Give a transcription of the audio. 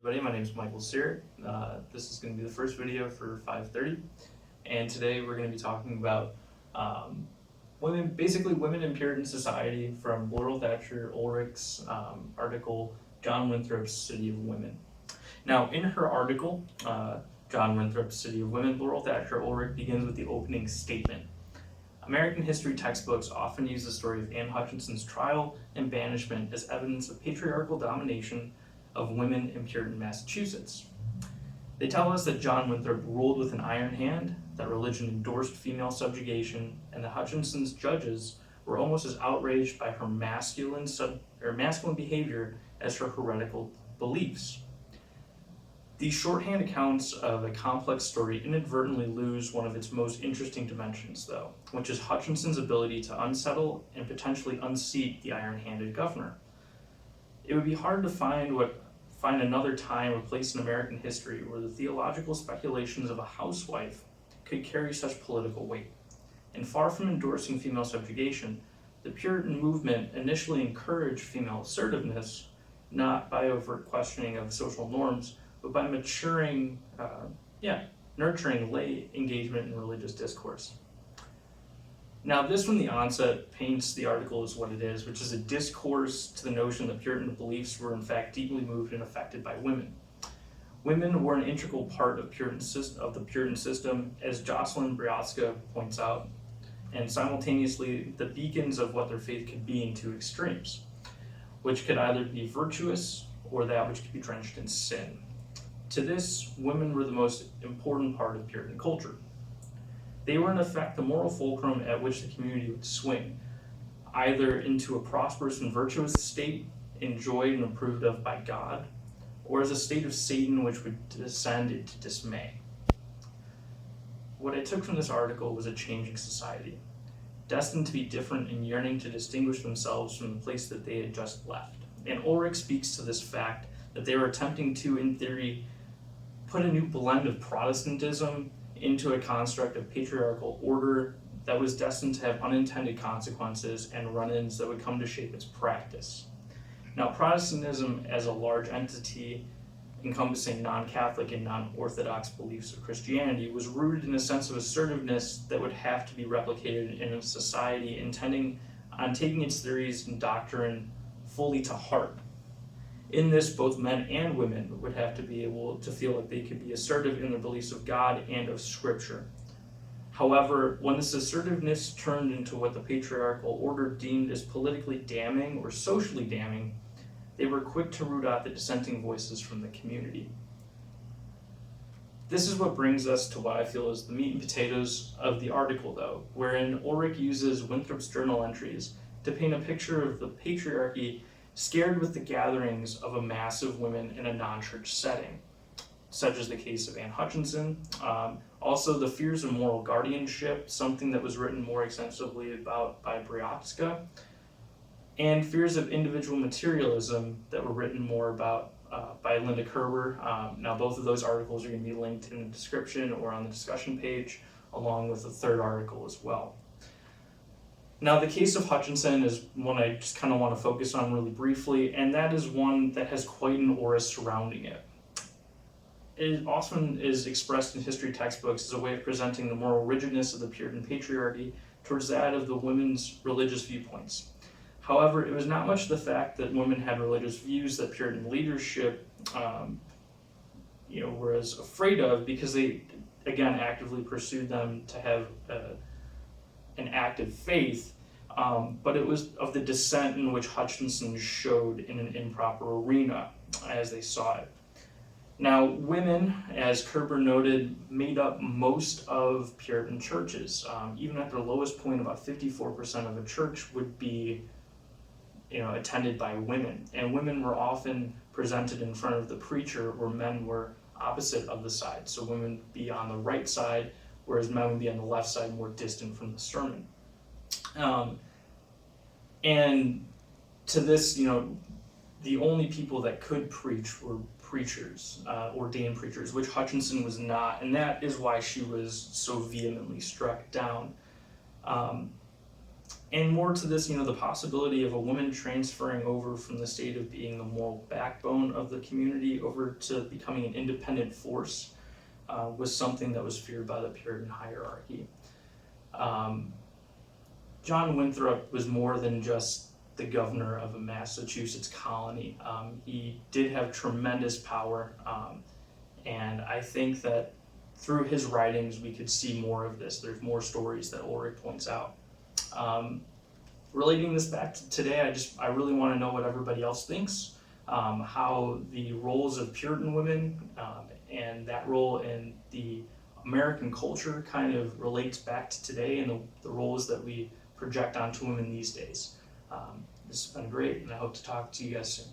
My name is Michael Sear. This is going to be the first video for 5:30, and today we're going to be talking about women in Puritan society from Laurel Thatcher Ulrich's article, John Winthrop's City of Women. Now, in her article, John Winthrop's City of Women, Laurel Thatcher Ulrich begins with the opening statement. American history textbooks often use the story of Anne Hutchinson's trial and banishment as evidence of patriarchal domination of women in Puritan Massachusetts. They tell us that John Winthrop ruled with an iron hand, that religion endorsed female subjugation, and that Hutchinson's judges were almost as outraged by her masculine behavior as her heretical beliefs. These shorthand accounts of a complex story inadvertently lose one of its most interesting dimensions, though, which is Hutchinson's ability to unsettle and potentially unseat the iron-handed governor. It would be hard to find another time or place in American history where the theological speculations of a housewife could carry such political weight. And far from endorsing female subjugation, the Puritan movement initially encouraged female assertiveness, not by overt questioning of social norms, but by nurturing lay engagement in religious discourse. Now, this from the onset paints the article as what it is, which is a discourse to the notion that Puritan beliefs were in fact deeply moved and affected by women. Women were an integral part of the Puritan system, as Jocelyn Briotska points out, and simultaneously the beacons of what their faith could be in two extremes, which could either be virtuous or that which could be drenched in sin. To this, women were the most important part of Puritan culture. They were in effect the moral fulcrum at which the community would swing, either into a prosperous and virtuous state enjoyed and approved of by God, or as a state of Satan which would descend into dismay. What I took from this article was a changing society, destined to be different and yearning to distinguish themselves from the place that they had just left. And Ulrich speaks to this fact that they were attempting to, in theory, put a new blend of Protestantism into a construct of patriarchal order that was destined to have unintended consequences and run-ins that would come to shape its practice. Now, Protestantism as a large entity encompassing non-Catholic and non-Orthodox beliefs of Christianity was rooted in a sense of assertiveness that would have to be replicated in a society intending on taking its theories and doctrine fully to heart. In this, both men and women would have to be able to feel like they could be assertive in their beliefs of God and of Scripture. However, when this assertiveness turned into what the patriarchal order deemed as politically damning or socially damning, they were quick to root out the dissenting voices from the community. This is what brings us to what I feel is the meat and potatoes of the article, though, wherein Ulrich uses Winthrop's journal entries to paint a picture of the patriarchy scared with the gatherings of a mass of women in a non-church setting, such as the case of Anne Hutchinson. Also, the fears of moral guardianship, something that was written more extensively about by Briotska, and fears of individual materialism that were written more about by Linda Kerber. Now, both of those articles are going to be linked in the description or on the discussion page, along with the third article as well. Now, the case of Hutchinson is one I just kind of want to focus on really briefly, and that is one that has quite an aura surrounding it. It often is expressed in history textbooks as a way of presenting the moral rigidness of the Puritan patriarchy towards that of the women's religious viewpoints. However, it was not much the fact that women had religious views that Puritan leadership was afraid of, because they, again, actively pursued them to have an active faith, but it was of the dissent in which Hutchinson showed in an improper arena as they saw it. Now, women, as Kerber noted, made up most of Puritan churches. Even at their lowest point, about 54% of a church would be attended by women, and women were often presented in front of the preacher where men were opposite of the side. So women would be on the right side, whereas men would be on the left side, more distant from the sermon. And to this, the only people that could preach were preachers, ordained preachers, which Hutchinson was not, and that is why she was so vehemently struck down. And more to this, the possibility of a woman transferring over from the state of being the moral backbone of the community over to becoming an independent force was something that was feared by the Puritan hierarchy. John Winthrop was more than just the governor of a Massachusetts colony. He did have tremendous power, and I think that through his writings we could see more of this. There's more stories that Ulrich points out. Relating this back to today, I really want to know what everybody else thinks, how the roles of Puritan women and that role in the American culture kind of relates back to today and the roles that we project onto women these days. This has been great, and I hope to talk to you guys soon.